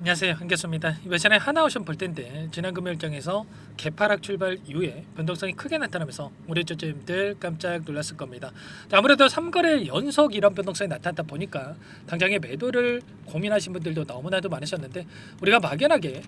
안녕하세요, 한교수입니다. 이번 시간에 하나오션 볼 텐데 지난 금요일장에서 개파락 출발 이후에 변동성이 크게 나타나면서 우리 주주님들 깜짝 놀랐을 겁니다. 아무래도 3거래 연속 이런 변동성이 나타났다 보니까 당장에 매도를 고민하신 분들도 너무나도 많으셨는데, 우리가 막연하게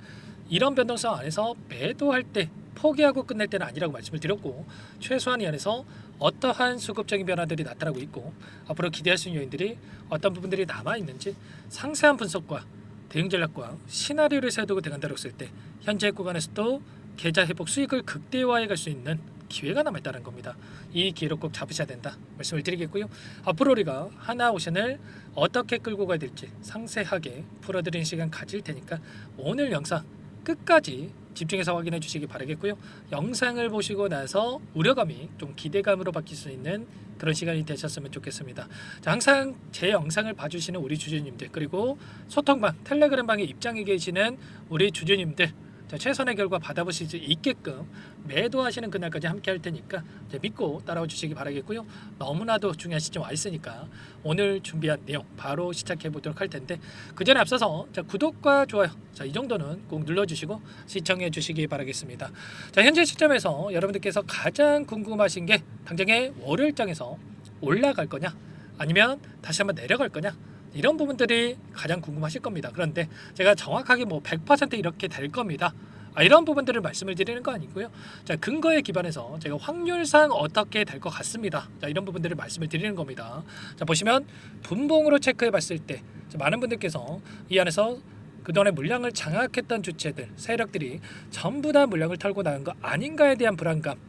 이런 변동성 안에서 매도할 때 포기하고 끝낼 때는 아니라고 말씀을 드렸고, 최소한 이 안에서 어떠한 수급적인 변화들이 나타나고 있고 앞으로 기대할 수 있는 요인들이 어떤 부분들이 남아있는지 상세한 분석과 대응 전략과 시나리오를 세우고 들어간다고 했을 때 현재 구간에서도 계좌 회복 수익을 극대화해 갈 수 있는 기회가 남아있다는 겁니다. 이 기회를 꼭 잡으셔야 된다 말씀을 드리겠고요. 앞으로 우리가 하나오션을 어떻게 끌고 가야 될지 상세하게 풀어드리는 시간 가질 테니까 오늘 영상 끝까지 집중해서 확인해 주시기 바라겠고요. 영상을 보시고 나서 우려감이 좀 기대감으로 바뀔 수 있는 그런 시간이 되셨으면 좋겠습니다. 자, 항상 제 영상을 봐주시는 우리 주주님들, 그리고 소통방 텔레그램방에 입장해 계시는 우리 주주님들, 자, 최선의 결과 받아보실 수 있게끔 매도하시는 그날까지 함께 할 테니까 믿고 따라와 주시기 바라겠고요. 너무나도 중요한 시점 와 있으니까 오늘 준비한 내용 바로 시작해 보도록 할 텐데, 그 전에 앞서서 자, 구독과 좋아요, 자, 이 정도는 꼭 눌러주시고 시청해 주시기 바라겠습니다. 자, 현재 시점에서 여러분들께서 가장 궁금하신 게 당장의 월요일장에서 올라갈 거냐 아니면 다시 한번 내려갈 거냐, 이런 부분들이 가장 궁금하실 겁니다. 그런데 제가 정확하게 100% 이렇게 될 겁니다, 이런 부분들을 말씀을 드리는 거 아니고요. 자, 근거에 기반해서 제가 확률상 어떻게 될 것 같습니다, 자, 이런 부분들을 말씀을 드리는 겁니다. 자, 보시면 분봉으로 체크해 봤을 때 많은 분들께서 이 안에서 그동안에 물량을 장악했던 주체들, 세력들이 전부 다 물량을 털고 나간 거 아닌가에 대한 불안감,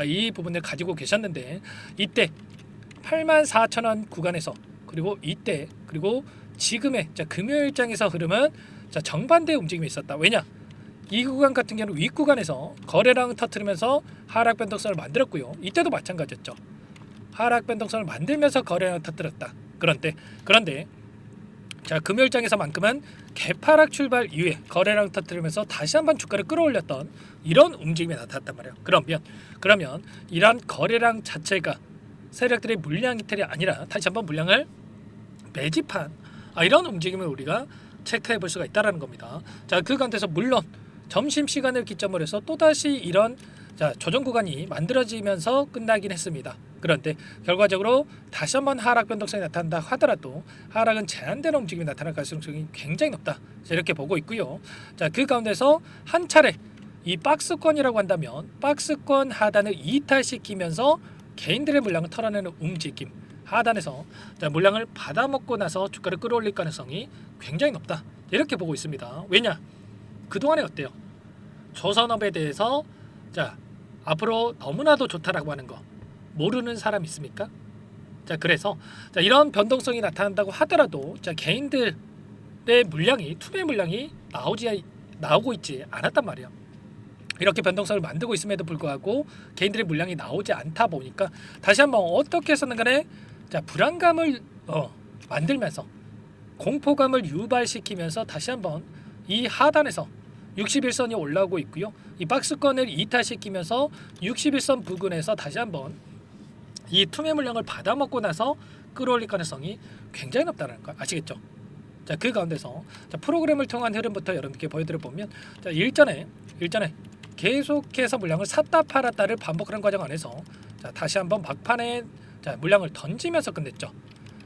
이 부분을 가지고 계셨는데, 이때 84,000원 구간에서 그리고 이때 그리고 지금의 금요일장에서 흐름은 정반대의 움직임이 있었다. 왜냐? 이 구간 같은 경우는 윗구간에서 거래량을 터뜨리면서 하락 변동성을 만들었고요. 이때도 마찬가지였죠. 하락 변동성을 만들면서 거래량을 터뜨렸다. 그런데 자, 금요일장에서만큼은 개파락 출발 이후에 거래량 터뜨리면서 다시 한번 주가를 끌어올렸던 이런 움직임이 나타났단 말이에요. 그러면 이런 거래량 자체가 세력들의 물량 이탈이 아니라 다시 한번 물량을 매집한 이런 움직임을 우리가 체크해 볼 수가 있다는 겁니다. 자, 그 가운데서 물론 점심시간을 기점으로 해서 또다시 이런 조정 구간이 만들어지면서 끝나긴 했습니다. 그런데 결과적으로 다시 한번 하락 변동성이 나타난다 하더라도 하락은 제한되는 움직임이 나타날 가능성이 굉장히 높다, 이렇게 보고 있고요. 자, 그 가운데서 한 차례 이 박스권이라고 한다면 박스권 하단을 이탈시키면서 개인들의 물량을 털어내는 움직임, 하단에서 물량을 받아먹고 나서 주가를 끌어올릴 가능성이 굉장히 높다, 이렇게 보고 있습니다. 왜냐? 그동안에 어때요? 조선업에 대해서 앞으로 너무나도 좋다라고 하는 거 모르는 사람 있습니까? 자, 그래서 이런 변동성이 나타난다고 하더라도 개인들의 물량이, 투매 물량이 나오고 있지 않았단 말이에요. 이렇게 변동성을 만들고 있음에도 불구하고 개인들의 물량이 나오지 않다 보니까 다시 한번 어떻게 해서는 간에 불안감을 만들면서 공포감을 유발시키면서 다시 한번 이 하단에서 61선이 올라오고 있고요. 이 박스권을 이탈시키면서 61선 부근에서 다시 한번 이 투매 물량을 받아먹고 나서 끌어올릴 가능성이 굉장히 높다는 거 아시겠죠? 자, 그 가운데서 프로그램을 통한 흐름부터 여러분께 보여드려 보면, 일전에 계속해서 물량을 샀다 팔았다를 반복하는 과정 안에서 다시 한번 막판에 물량을 던지면서 끝냈죠.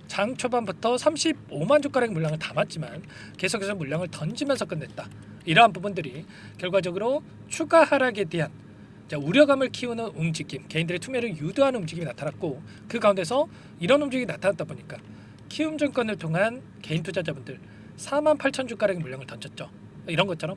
장 초반부터 35만 주가량 물량을 담았지만 계속해서 물량을 던지면서 끝냈다. 이러한 부분들이 결과적으로 추가 하락에 대한 우려감을 키우는 움직임, 개인들의 투매를 유도하는 움직임이 나타났고, 그 가운데서 이런 움직임이 나타났다 보니까 키움증권을 통한 개인 투자자분들 48,000주가량의 물량을 던졌죠. 이런 것처럼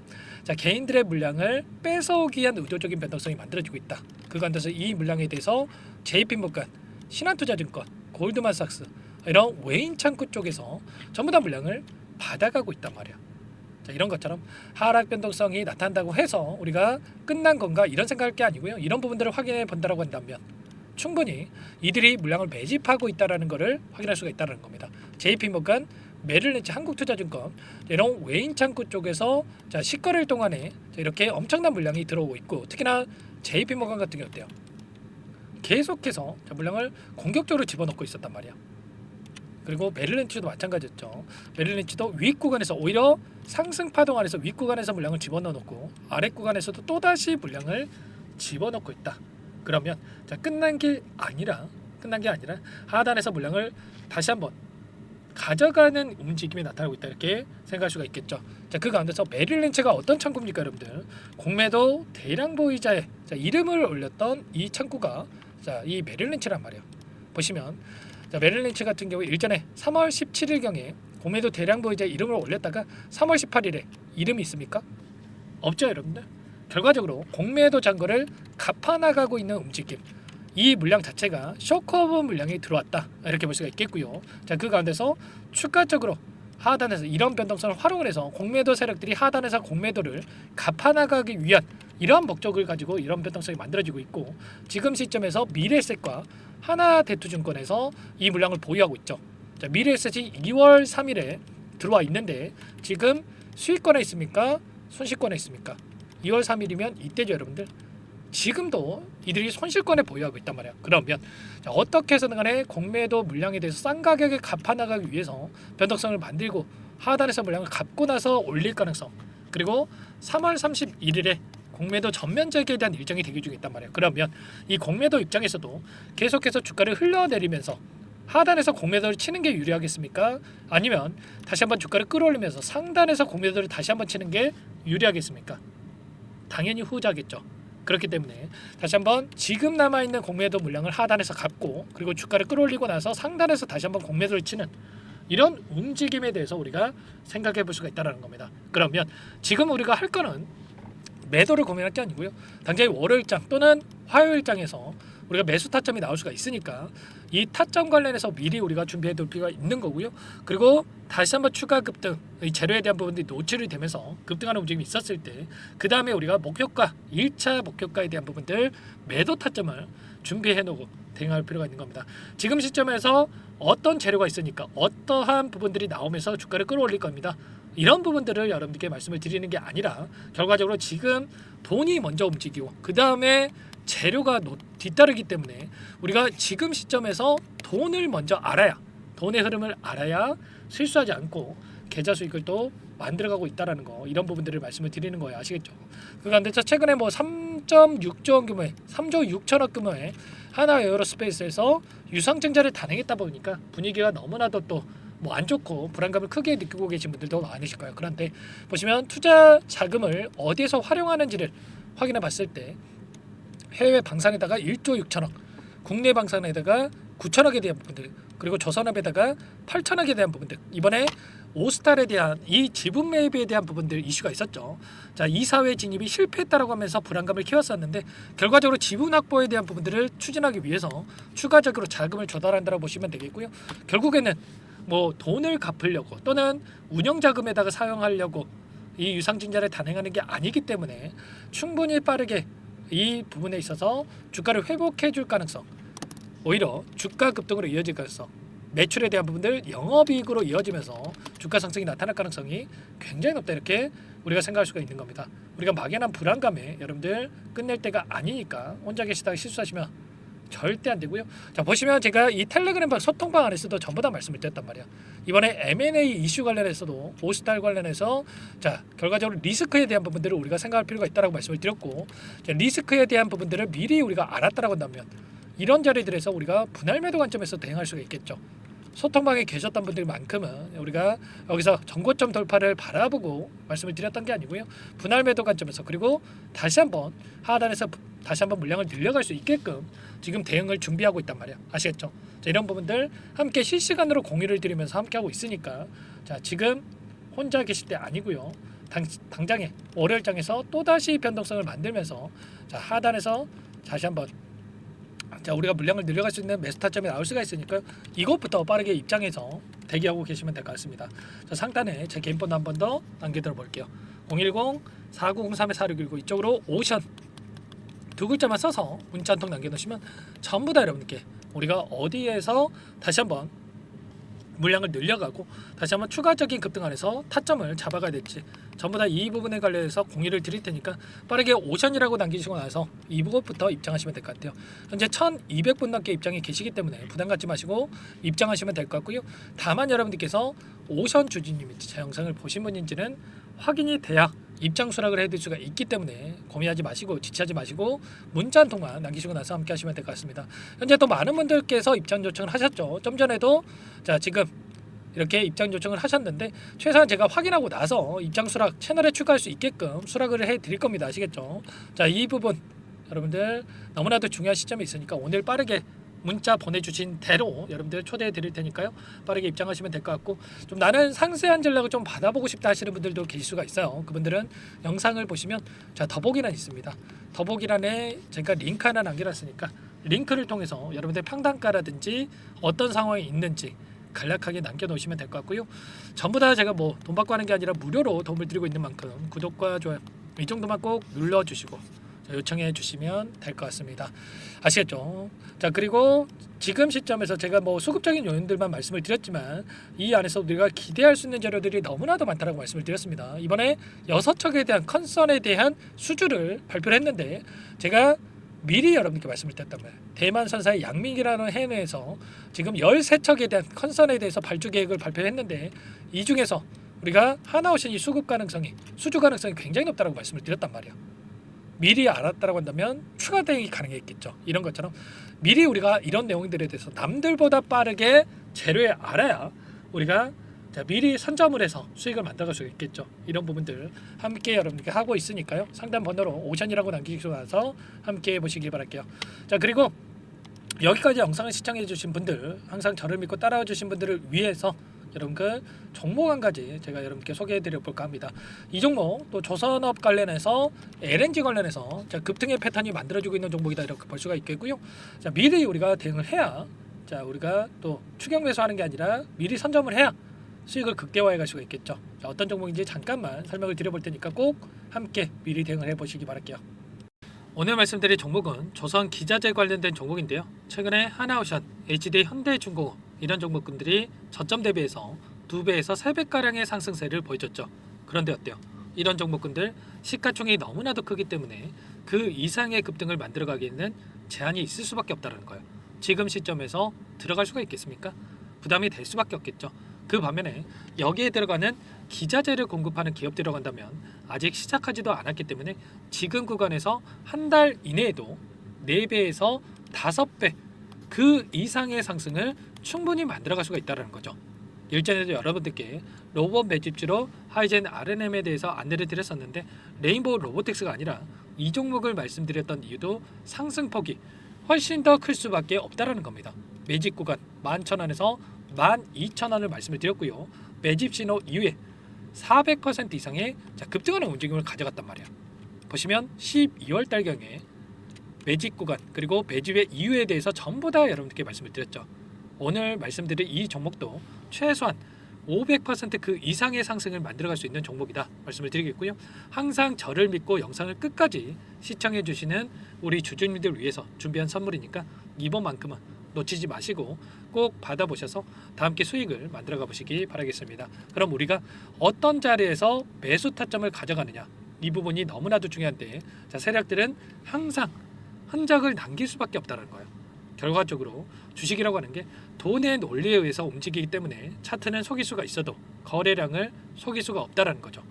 개인들의 물량을 뺏어오기 위한 의도적인 변동성이 만들어지고 있다. 그 가운데서 이 물량에 대해서 JP모간, 신한투자증권, 골드만삭스, 이런 외인 창구 쪽에서 전부 다 물량을 받아가고 있단 말이야. 이런 것처럼 하락 변동성이 나타난다고 해서 우리가 끝난 건가 이런 생각할 게 아니고요. 이런 부분들을 확인해 본다라고 한다면 충분히 이들이 물량을 매집하고 있다라는 것을 확인할 수가 있다는 겁니다. JP모간, 메릴린치, 한국투자증권, 이런 외인 창구 쪽에서 시거래일 동안에 이렇게 엄청난 물량이 들어오고 있고, 특히나 JP모간 같은 경우 어때요? 계속해서 물량을 공격적으로 집어넣고 있었단 말이야. 그리고 메릴린치도 마찬가지였죠. 메릴린치도 윗 구간에서 오히려 상승 파동 안에서 윗 구간에서 물량을 집어넣어 놓고 아랫 구간에서도 또다시 물량을 집어넣고 있다. 그러면 자, 끝난 게 아니라 하단에서 물량을 다시 한번 가져가는 움직임이 나타나고 있다, 이렇게 생각할 수가 있겠죠. 자, 그 가운데서 메릴린치가 어떤 창구입니까, 여러분들? 공매도 대량 보유자의 이름을 올렸던 이 창구가 이 메릴린치란 말이에요. 보시면 메릴린치 같은 경우에 일전에 3월 17일경에 공매도 대량 보유자 이름을 올렸다가 3월 18일에 이름이 있습니까? 없죠, 여러분들. 결과적으로 공매도 잔고를 갚아나가고 있는 움직임, 이 물량 자체가 쇼크오버 물량이 들어왔다, 이렇게 볼 수가 있겠고요. 자, 그 가운데서 추가적으로 하단에서 이런 변동성을 활용을 해서 공매도 세력들이 하단에서 공매도를 갚아나가기 위한 이러한 목적을 가지고 이런 변동성이 만들어지고 있고, 지금 시점에서 미래에셋과 하나대투증권에서 이 물량을 보유하고 있죠. 자, 미래에셋이 2월 3일에 들어와 있는데 지금 수익권에 있습니까? 손실권에 있습니까? 2월 3일이면 이때죠, 여러분들. 지금도 이들이 손실권에 보유하고 있단 말이야. 그러면 자, 어떻게 해서든 간에 공매도 물량에 대해서 싼 가격에 갚아나가기 위해서 변동성을 만들고 하단에서 물량을 갚고 나서 올릴 가능성, 그리고 3월 31일에 공매도 전면 재개에 대한 일정이 대기 중에 있단 말이에요. 그러면 이 공매도 입장에서도 계속해서 주가를 흘러내리면서 하단에서 공매도를 치는 게 유리하겠습니까? 아니면 다시 한번 주가를 끌어올리면서 상단에서 공매도를 다시 한번 치는 게 유리하겠습니까? 당연히 후자겠죠. 그렇기 때문에 다시 한번 지금 남아있는 공매도 물량을 하단에서 갚고 그리고 주가를 끌어올리고 나서 상단에서 다시 한번 공매도를 치는 이런 움직임에 대해서 우리가 생각해 볼 수가 있다는 겁니다. 그러면 지금 우리가 할 거는 매도를 고민할 게 아니고요. 당장의 월요일장 또는 화요일장에서 우리가 매수 타점이 나올 수가 있으니까 이 타점 관련해서 미리 우리가 준비해 둘 필요가 있는 거고요. 그리고 다시 한번 추가 급등, 이 재료에 대한 부분들이 노출이 되면서 급등하는 움직임이 있었을 때 그 다음에 우리가 목표가, 1차 목표가에 대한 부분들 매도 타점을 준비해 놓고 대응할 필요가 있는 겁니다. 지금 시점에서 어떤 재료가 있으니까 어떠한 부분들이 나오면서 주가를 끌어올릴 겁니다. 이런 부분들을 여러분들께 말씀을 드리는 게 아니라 결과적으로 지금 돈이 먼저 움직이고 그 다음에 재료가 뒤따르기 때문에 우리가 지금 시점에서 돈을 먼저 알아야, 돈의 흐름을 알아야 실수하지 않고 계좌 수익을 또 만들어가고 있다라는 거, 이런 부분들을 말씀을 드리는 거예요. 아시겠죠? 그 가운데서 최근에 뭐 3.6조 원 규모의 3조 6천억 규모의 하나 에어로스페이스에서 유상증자를 단행했다 보니까 분위기가 너무나도 또 뭐 안 좋고 불안감을 크게 느끼고 계신 분들도 많으실 거예요. 그런데 보시면 투자 자금을 어디에서 활용하는지를 확인해 봤을 때 해외 방산에다가 1조 6천억, 국내 방산에다가 9천억에 대한 부분들, 그리고 조선업에다가 8천억에 대한 부분들, 이번에 오스탈에 대한 이 지분 매입에 대한 부분들 이슈가 있었죠. 자, 이사회 진입이 실패했다라고 하면서 불안감을 키웠었는데 결과적으로 지분 확보에 대한 부분들을 추진하기 위해서 추가적으로 자금을 조달한다고 보시면 되겠고요. 결국에는 뭐 돈을 갚으려고 또는 운영 자금에다가 사용하려고 이 유상증자를 단행하는 게 아니기 때문에 충분히 빠르게 이 부분에 있어서 주가를 회복해 줄 가능성, 오히려 주가 급등으로 이어질 가능성, 매출에 대한 부분들 영업이익으로 이어지면서 주가 상승이 나타날 가능성이 굉장히 높다, 이렇게 우리가 생각할 수가 있는 겁니다. 우리가 막연한 불안감에 여러분들 끝낼 때가 아니니까 혼자 계시다가 실수하시면 절대 안 되고요. 자, 보시면 제가 이 텔레그램 소통방 안에서도 전부 다 말씀을 드렸단 말이야. 이번에 M&A 이슈 관련해서도 오스탈 관련해서 자, 결과적으로 리스크에 대한 부분들을 우리가 생각할 필요가 있다라고 말씀을 드렸고, 자, 리스크에 대한 부분들을 미리 우리가 알았다라고 한다면 이런 자리들에서 우리가 분할 매도 관점에서 대응할 수가 있겠죠. 소통방에 계셨던 분들만큼은 우리가 여기서 전고점 돌파를 바라보고 말씀을 드렸던 게 아니고요. 분할 매도 관점에서, 그리고 다시 한번 하단에서 다시 한번 물량을 늘려갈 수 있게끔 지금 대응을 준비하고 있단 말이야. 아시겠죠? 자, 이런 부분들 함께 실시간으로 공유를 드리면서 함께 하고 있으니까 자, 지금 혼자 계실 때 아니고요. 당장에 월요일장에서 또다시 변동성을 만들면서 자, 하단에서 다시 한번 자, 우리가 물량을 늘려갈 수 있는 매수 타점이 나올 수가 있으니까 이것부터 빠르게 입장해서 대기하고 계시면 될 것 같습니다. 자, 상단에 제 개인 번호 한 번 더 남겨드려 볼게요. 010-4903-4619 이쪽으로 오션 두 글자만 써서 문자 한 통 남겨놓으시면 전부 다 여러분께 우리가 어디에서 다시 한번 물량을 늘려가고 다시 한번 추가적인 급등 안에서 타점을 잡아가야 될지 전부 다 이 부분에 관련해서 공유를 드릴 테니까 빠르게 오션이라고 남기시고 나서 이부분부터 입장하시면 될 것 같아요. 현재 1200분 넘게 입장이 계시기 때문에 부담 갖지 마시고 입장하시면 될 것 같고요. 다만 여러분들께서 오션 주주님인지 제 영상을 보신 분인지는 확인이 돼야 입장 수락을 해드릴 수가 있기 때문에 고민하지 마시고 지체하지 마시고 문자 한 통화 남기시고 나서 함께 하시면 될 것 같습니다. 현재 또 많은 분들께서 입장 요청을 하셨죠. 좀 전에도 자 지금 이렇게 입장 요청을 하셨는데 최소한 제가 확인하고 나서 입장 수락 채널에 추가할 수 있게끔 수락을 해드릴 겁니다. 아시겠죠? 자, 이 부분 여러분들 너무나도 중요한 시점이 있으니까 오늘 빠르게 문자 보내주신 대로 여러분들 초대해 드릴 테니까요. 빠르게 입장하시면 될 것 같고 좀 나는 상세한 전략을 좀 받아보고 싶다 하시는 분들도 계실 수가 있어요. 그분들은 영상을 보시면 자 더보기란 있습니다. 더보기란에 제가 링크 하나 남겨놨으니까 링크를 통해서 여러분들 평단가라든지 어떤 상황이 있는지 간략하게 남겨놓으시면 될 것 같고요. 전부 다 제가 뭐 돈 받고 하는 게 아니라 무료로 도움을 드리고 있는 만큼 구독과 좋아요 이 정도만 꼭 눌러주시고 요청해 주시면 될 것 같습니다. 아시겠죠? 자 그리고 지금 시점에서 제가 뭐 수급적인 요인들만 말씀을 드렸지만 이 안에서 우리가 기대할 수 있는 재료들이 너무나도 많다라고 말씀을 드렸습니다. 이번에 6척에 대한 컨선에 대한 수주를 발표를 했는데 제가 미리 여러분께 말씀을 드렸단 말이에요. 대만 선사의 양민기라는 해외에서 지금 13척에 대한 컨선에 대해서 발주 계획을 발표했는데 이 중에서 우리가 하나오션이 수주 가능성이 굉장히 높다고 말씀을 드렸단 말이에요. 미리 알았다라고 한다면 추가 대응이 가능했겠죠. 이런 것처럼 미리 우리가 이런 내용들에 대해서 남들보다 빠르게 재료에 알아야 우리가 자, 미리 선점을 해서 수익을 만들어갈 수 있겠죠. 이런 부분들 함께 여러분들께 하고 있으니까요. 상담 번호로 오션이라고 남기시고 나서 함께 해보시기 바랄게요. 자 그리고 여기까지 영상을 시청해 주신 분들 항상 저를 믿고 따라와 주신 분들을 위해서 여러분들 종목 한 가지 제가 여러분께 소개해 드려 볼까 합니다. 이 종목 또 조선업 관련해서 LNG 관련해서 자, 급등의 패턴이 만들어지고 있는 종목이다 이렇게 볼 수가 있겠고요. 자 미리 우리가 대응을 해야 자 우리가 또 추격 매수하는 게 아니라 미리 선점을 해야 수익을 극대화해 갈 수가 있겠죠. 자, 어떤 종목인지 잠깐만 설명을 드려볼 테니까 꼭 함께 미리 대응을 해보시기 바랄게요. 오늘 말씀드릴 종목은 조선 기자재 관련된 종목인데요. 최근에 하나오션, HD 현대중공업 이런 종목군들이 저점 대비해서 2배에서 3배가량의 상승세를 보여줬죠. 그런데 어때요? 이런 종목군들 시가총이 너무나도 크기 때문에 그 이상의 급등을 만들어가기에는 제한이 있을 수밖에 없다는 거예요. 지금 시점에서 들어갈 수가 있겠습니까? 부담이 될 수밖에 없겠죠. 그 반면에 여기에 들어가는 기자재를 공급하는 기업 들어간다면 아직 시작하지도 않았기 때문에 지금 구간에서 한 달 이내에도 4배에서 5배 그 이상의 상승을 충분히 만들어갈 수가 있다는 거죠. 일전에도 여러분들께 로봇 매집주로 하이젠 RNM에 대해서 안내를 드렸었는데 레인보우 로보틱스가 아니라 이 종목을 말씀드렸던 이유도 상승폭이 훨씬 더 클 수밖에 없다라는 겁니다. 매집 구간 11,000원에서 12,000원을 말씀을 드렸고요. 매집 신호 이후에 400% 이상의 급등하는 움직임을 가져갔단 말이에요. 보시면 12월 달경에 매집 구간 그리고 매집의 이유에 대해서 전부 다 여러분들께 말씀을 드렸죠. 오늘 말씀드린 이 종목도 최소한 500%그 이상의 상승을 만들어갈 수 있는 종목이다 말씀을 드리겠고요. 항상 저를 믿고 영상을 끝까지 시청해 주시는 우리 주주님들 위해서 준비한 선물이니까 이번만큼은 놓치지 마시고 꼭 받아보셔서 다 함께 수익을 만들어가 보시기 바라겠습니다. 그럼 우리가 어떤 자리에서 매수 타점을 가져가느냐 이 부분이 너무나도 중요한데 자, 세력들은 항상 흔적을 남길 수밖에 없다는 거예요. 결과적으로 주식이라고 하는 게 돈의 논리에 의해서 움직이기 때문에 차트는 속일 수가 있어도 거래량을 속일 수가 없다는 거죠.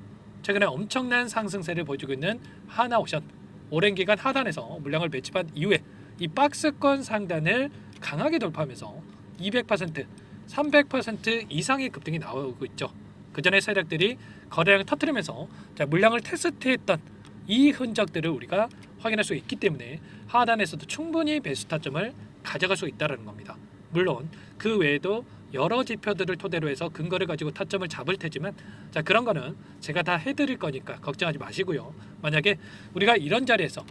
최근에 엄청난 상승세를 보여주고 있는 하나오션 오랜 기간 하단에서 물량을 매집한 이후에 이 박스권 상단을 강하게 돌파하면서 200%, 300% 이상의 급등이 나오고 있죠. 그 전에 세력들이 거래량을 터뜨리면서 물량을 테스트했던 이 흔적들을 우리가 확인할 수 있기 때문에 하단에서도 충분히 매수 타점을 가져갈 수 있다는 겁니다. 물론 그 외에도 여러 지표들을 토대로 해서 근거를 가지고 타점을 잡을 테지만 자 그런 거는 제가 다 해드릴 거니까 걱정하지 마시고요. 만약에 우리가 이런 자리에서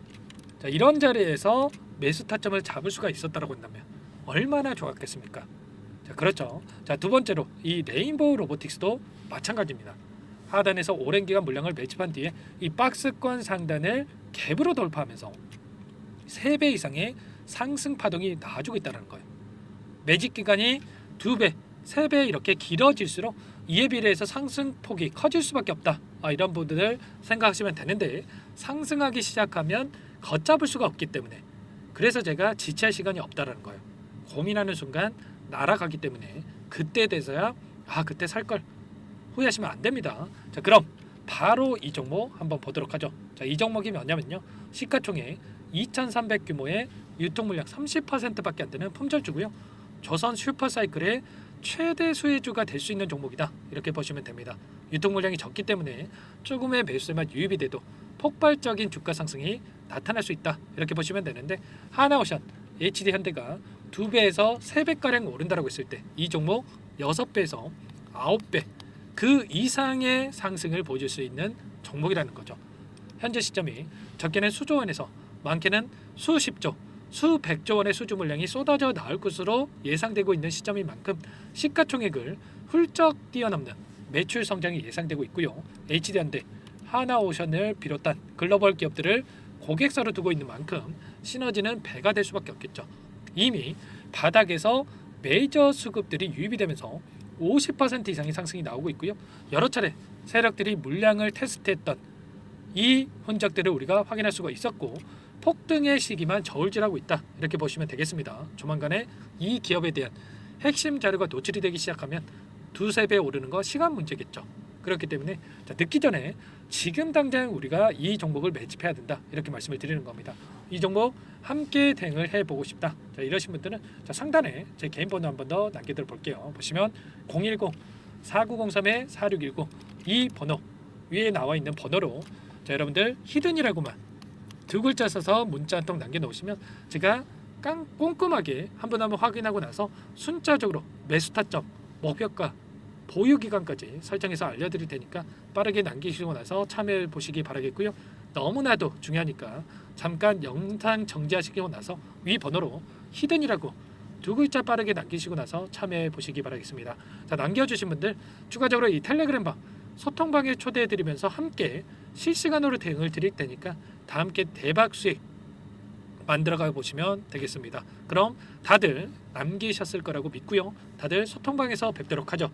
매수 타점을 잡을 수가 있었다고 한다면 얼마나 좋았겠습니까? 자 그렇죠. 자 두 번째로 이 레인보우 로보틱스도 마찬가지입니다. 하단에서 오랜 기간 물량을 매집한 뒤에 이 박스권 상단을 갭으로 돌파하면서 3배 이상의 상승 파동이 나와주고 있다는 거예요. 매집 기간이 2배, 3배 이렇게 길어질수록 이에 비례해서 상승폭이 커질 수밖에 없다. 이런 부분을 생각하시면 되는데 상승하기 시작하면 걷잡을 수가 없기 때문에 그래서 제가 지체할 시간이 없다라는 거예요. 고민하는 순간 날아가기 때문에 그때 돼서야 그때 살 걸 후회하시면 안 됩니다. 자, 그럼 바로 이 종목 한번 보도록 하죠. 자, 이 종목이 뭐냐면요. 시가총액 2,300 규모의 유통 물량 30%밖에 안 되는 품절주고요. 조선 슈퍼사이클의 최대 수혜주가 될 수 있는 종목이다. 이렇게 보시면 됩니다. 유통 물량이 적기 때문에 조금의 매수세만 유입이 돼도 폭발적인 주가 상승이 나타날 수 있다. 이렇게 보시면 되는데 하나오션, HD현대가 2배에서 3배가량 오른다라고 했을 때 이 종목 6배에서 9배 그 이상의 상승을 보여줄 수 있는 종목이라는 거죠. 현재 시점이 적게는 수조 원에서 많게는 수십조, 수백조 원의 수주 물량이 쏟아져 나올 것으로 예상되고 있는 시점인 만큼 시가총액을 훌쩍 뛰어넘는 매출 성장이 예상되고 있고요. HD현대, 하나오션을 비롯한 글로벌 기업들을 고객사로 두고 있는 만큼 시너지는 배가 될 수밖에 없겠죠. 이미 바닥에서 메이저 수급들이 유입이 되면서 50% 이상의 상승이 나오고 있고요. 여러 차례 세력들이 물량을 테스트했던 이 흔적들을 우리가 확인할 수가 있었고 폭등의 시기만 저울질하고 있다. 이렇게 보시면 되겠습니다. 조만간에 이 기업에 대한 핵심 자료가 노출이 되기 시작하면 두세 배 오르는 거 시간 문제겠죠. 그렇기 때문에 늦기 전에 지금 당장 우리가 이 종목을 매집해야 된다. 이렇게 말씀을 드리는 겁니다. 이 종목 함께 대응을 해보고 싶다. 이러신 분들은 상단에 제 개인 번호 한 번 더 남겨드려 볼게요. 보시면 010-4903-4619 이 번호 위에 나와 있는 번호로 여러분들 히든이라고만 두 글자 써서 문자 한 통 남겨놓으시면 제가 꼼꼼하게 한 번 확인하고 나서 순차적으로 매수 타점, 목표가, 보유 기간까지 설정해서 알려드릴 테니까 빠르게 남기시고 나서 참여해 보시기 바라겠고요. 너무나도 중요하니까 잠깐 영상 정지하시고 나서 위 번호로 히든이라고 두 글자 빠르게 남기시고 나서 참여해 보시기 바라겠습니다. 자, 남겨주신 분들 추가적으로 이 텔레그램방 소통방에 초대해드리면서 함께 실시간으로 대응을 드릴 테니까 다 함께 대박 수익 만들어가 보시면 되겠습니다. 그럼 다들 남기셨을 거라고 믿고요. 다들 소통방에서 뵙도록 하죠.